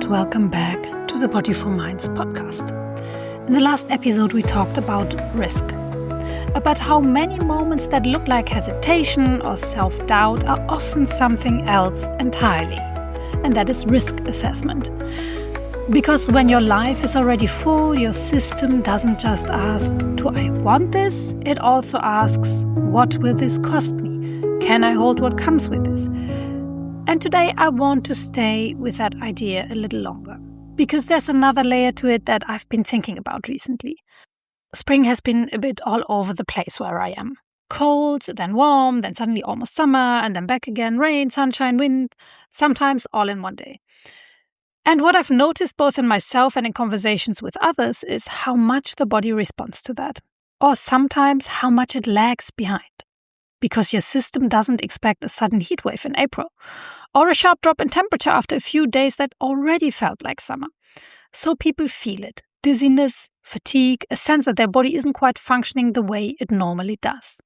and welcome back to the Body for Minds podcast. In the last episode, we talked about risk, about how many moments that look like hesitation or self-doubt are often something else entirely, and that is risk assessment. Because when your life is already full, your system doesn't just ask, do I want this? It also asks, what will this cost me? Can I hold what comes with this? And today I want to stay with that idea a little longer, because there's another layer to it that I've been thinking about recently. Spring has been a bit all over the place where I am. Cold, then warm, then suddenly almost summer, and then back again, rain, sunshine, wind, sometimes all in one day. And what I've noticed both in myself and in conversations with others is how much the body responds to that, or sometimes how much it lags behind. Because your system doesn't expect a sudden heat wave in April, or a sharp drop in temperature after a few days that already felt like summer. So people feel it. Dizziness, fatigue, a sense that their body isn't quite functioning the way it normally does.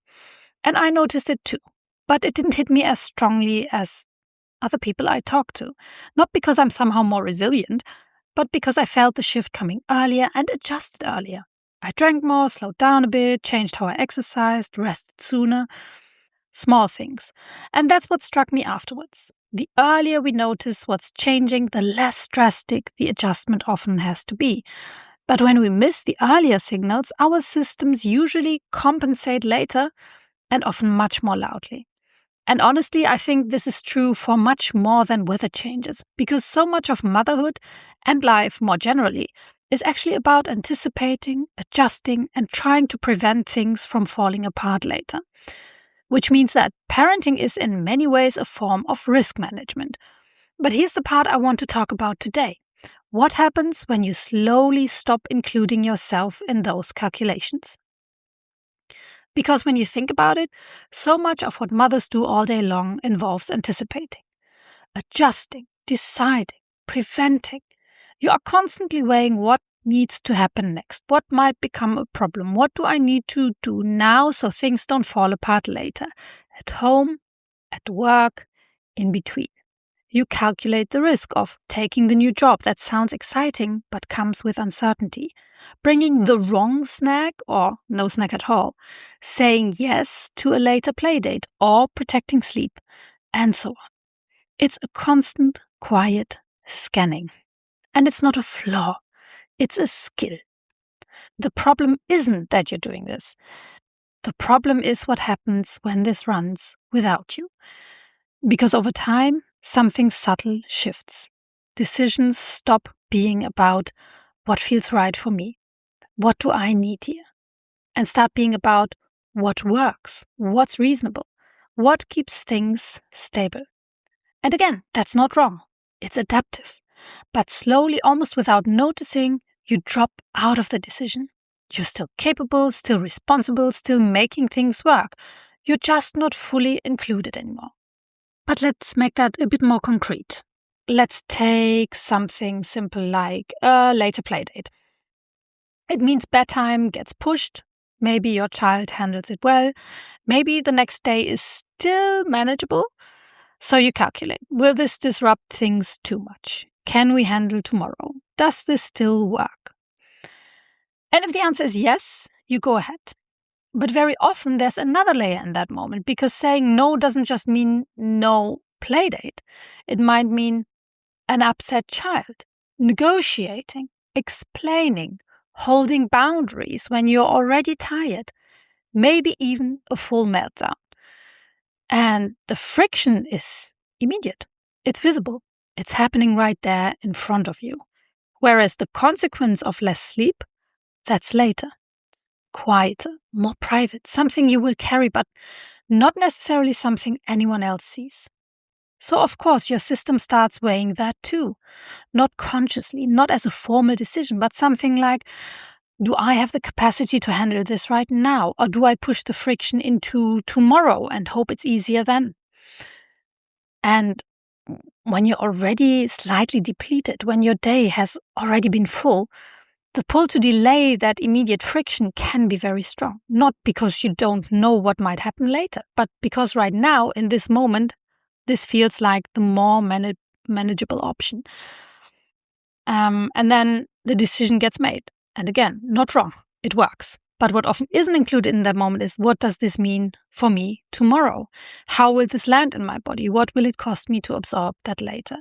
And I noticed it too, but it didn't hit me as strongly as other people I talk to. Not because I'm somehow more resilient, but because I felt the shift coming earlier and adjusted earlier. I drank more, slowed down a bit, changed how I exercised, rested sooner. Small things. And that's what struck me afterwards. The earlier we notice what's changing, the less drastic the adjustment often has to be. But when we miss the earlier signals, our systems usually compensate later and often much more loudly. And honestly, I think this is true for much more than weather changes, because so much of motherhood and life more generally is actually about anticipating, adjusting, and trying to prevent things from falling apart later. Which means that parenting is in many ways a form of risk management. But here's the part I want to talk about today. What happens when you slowly stop including yourself in those calculations? Because when you think about it, so much of what mothers do all day long involves anticipating, adjusting, deciding, preventing. You are constantly weighing what needs to happen next, what might become a problem, what do I need to do now so things don't fall apart later, at home, at work, in between. You calculate the risk of taking the new job that sounds exciting but comes with uncertainty, bringing the wrong snack or no snack at all, saying yes to a later playdate or protecting sleep, and so on. It's a constant, quiet scanning. And it's not a flaw. It's a skill. The problem isn't that you're doing this. The problem is what happens when this runs without you. Because over time, something subtle shifts. Decisions stop being about what feels right for me. What do I need here? And start being about what works, what's reasonable, what keeps things stable. And again, that's not wrong. It's adaptive. But slowly, almost without noticing, you drop out of the decision. You're still capable, still responsible, still making things work. You're just not fully included anymore. But let's make that a bit more concrete. Let's take something simple like a later playdate. It means bedtime gets pushed. Maybe your child handles it well. Maybe the next day is still manageable. So you calculate, will this disrupt things too much? Can we handle tomorrow? Does this still work? And if the answer is yes, you go ahead. But very often there's another layer in that moment, because saying no doesn't just mean no playdate. It might mean an upset child, negotiating, explaining, holding boundaries when you're already tired, maybe even a full meltdown. And the friction is immediate. It's visible. It's happening right there in front of you. Whereas the consequence of less sleep, that's later. Quieter, more private, something you will carry, but not necessarily something anyone else sees. So of course your system starts weighing that too. Not consciously, not as a formal decision, but something like, do I have the capacity to handle this right now? Or do I push the friction into tomorrow and hope it's easier then? And when you're already slightly depleted, when your day has already been full, the pull to delay that immediate friction can be very strong. Not because you don't know what might happen later, but because right now, in this moment, this feels like the more manageable option. And then the decision gets made. And again, not wrong. It works. But what often isn't included in that moment is, what does this mean for me tomorrow? How will this land in my body? What will it cost me to absorb that later?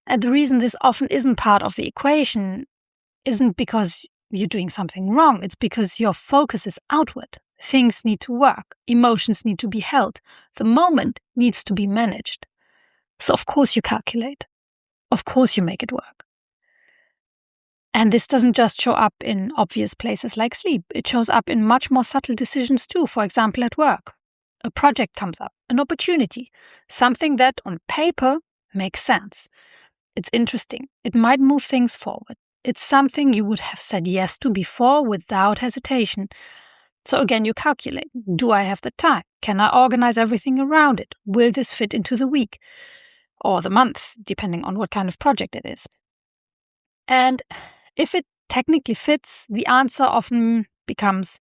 And the reason this often isn't part of the equation isn't because you're doing something wrong. It's because your focus is outward. Things need to work. Emotions need to be held. The moment needs to be managed. So of course you calculate. Of course you make it work. And this doesn't just show up in obvious places like sleep. It shows up in much more subtle decisions too. For example, at work. A project comes up, an opportunity, something that on paper makes sense. It's interesting. It might move things forward. It's something you would have said yes to before without hesitation. So again, you calculate. Do I have the time? Can I organize everything around it? Will this fit into the week or the month, depending on what kind of project it is? And if it technically fits, the answer often becomes,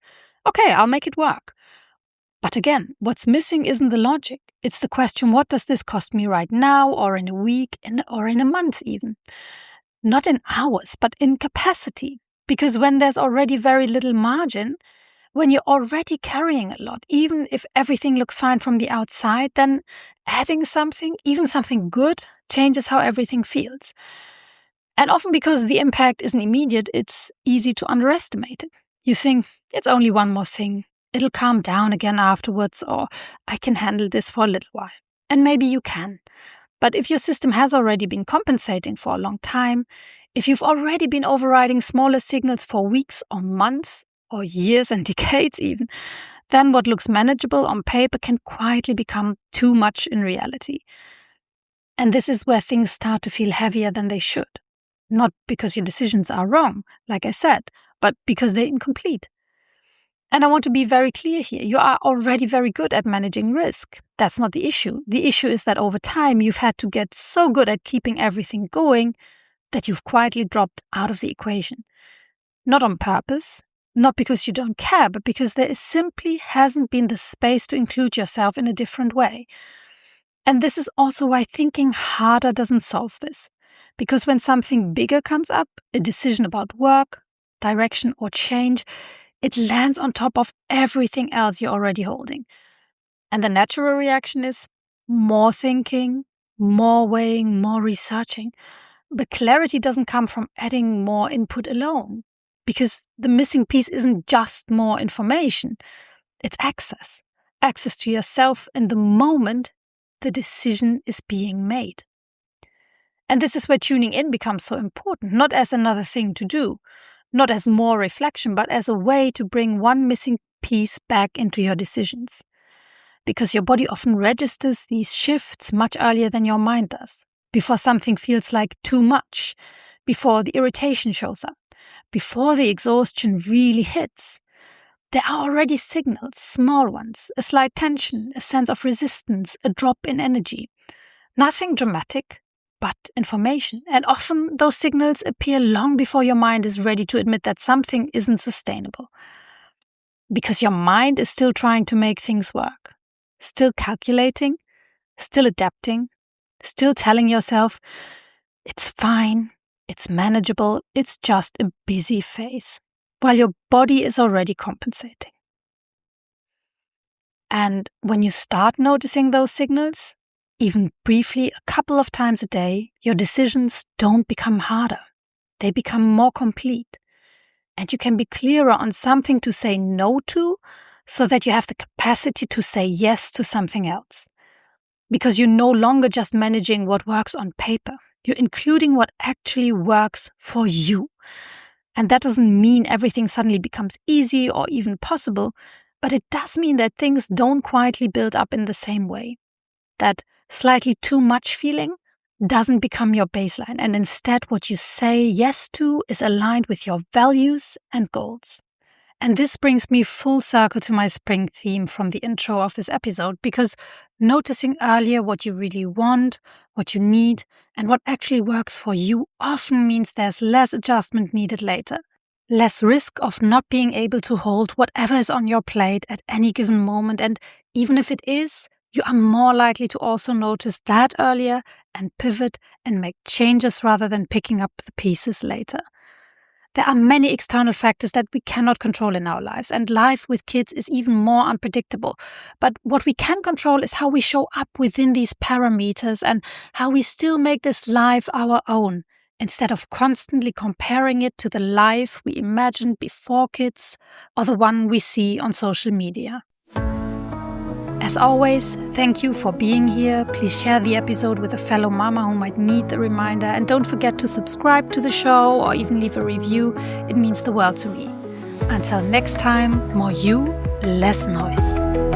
okay, I'll make it work. But again, what's missing isn't the logic. It's the question, what does this cost me right now, or in a week, or in a month even? Not in hours, but in capacity. Because when there's already very little margin, when you're already carrying a lot, even if everything looks fine from the outside, then adding something, even something good, changes how everything feels. And often because the impact isn't immediate, it's easy to underestimate it. You think, it's only one more thing. It'll calm down again afterwards, or I can handle this for a little while. And maybe you can. But if your system has already been compensating for a long time, if you've already been overriding smaller signals for weeks or months or years and decades even, then what looks manageable on paper can quietly become too much in reality. And this is where things start to feel heavier than they should. Not because your decisions are wrong, like I said, but because they're incomplete. And I want to be very clear here. You are already very good at managing risk. That's not the issue. The issue is that over time, you've had to get so good at keeping everything going that you've quietly dropped out of the equation. Not on purpose, not because you don't care, but because there simply hasn't been the space to include yourself in a different way. And this is also why thinking harder doesn't solve this. Because when something bigger comes up, a decision about work, direction, or change, it lands on top of everything else you're already holding. And the natural reaction is more thinking, more weighing, more researching. But clarity doesn't come from adding more input alone, because the missing piece isn't just more information. It's access. Access to yourself in the moment the decision is being made. And this is where tuning in becomes so important, not as another thing to do, not as more reflection, but as a way to bring one missing piece back into your decisions. Because your body often registers these shifts much earlier than your mind does, before something feels like too much, before the irritation shows up, before the exhaustion really hits. There are already signals, small ones, a slight tension, a sense of resistance, a drop in energy. Nothing dramatic, but information. And often those signals appear long before your mind is ready to admit that something isn't sustainable. Because your mind is still trying to make things work, still calculating, still adapting, still telling yourself, it's fine, it's manageable, it's just a busy phase, while your body is already compensating. And when you start noticing those signals, even briefly a couple of times a day, your decisions don't become harder. They become more complete. And you can be clearer on something to say no to, so that you have the capacity to say yes to something else. Because you're no longer just managing what works on paper. You're including what actually works for you. And that doesn't mean everything suddenly becomes easy or even possible, but it does mean that things don't quietly build up in the same way. That slightly too much feeling doesn't become your baseline, and instead what you say yes to is aligned with your values and goals. And this brings me full circle to my spring theme from the intro of this episode, because noticing earlier what you really want, what you need, and what actually works for you often means there's less adjustment needed later. Less risk of not being able to hold whatever is on your plate at any given moment, and even if it is, you are more likely to also notice that earlier and pivot and make changes rather than picking up the pieces later. There are many external factors that we cannot control in our lives, and life with kids is even more unpredictable. But what we can control is how we show up within these parameters and how we still make this life our own, instead of constantly comparing it to the life we imagined before kids or the one we see on social media. As always, thank you for being here. Please share the episode with a fellow mama who might need the reminder. And don't forget to subscribe to the show or even leave a review. It means the world to me. Until next time, more you, less noise.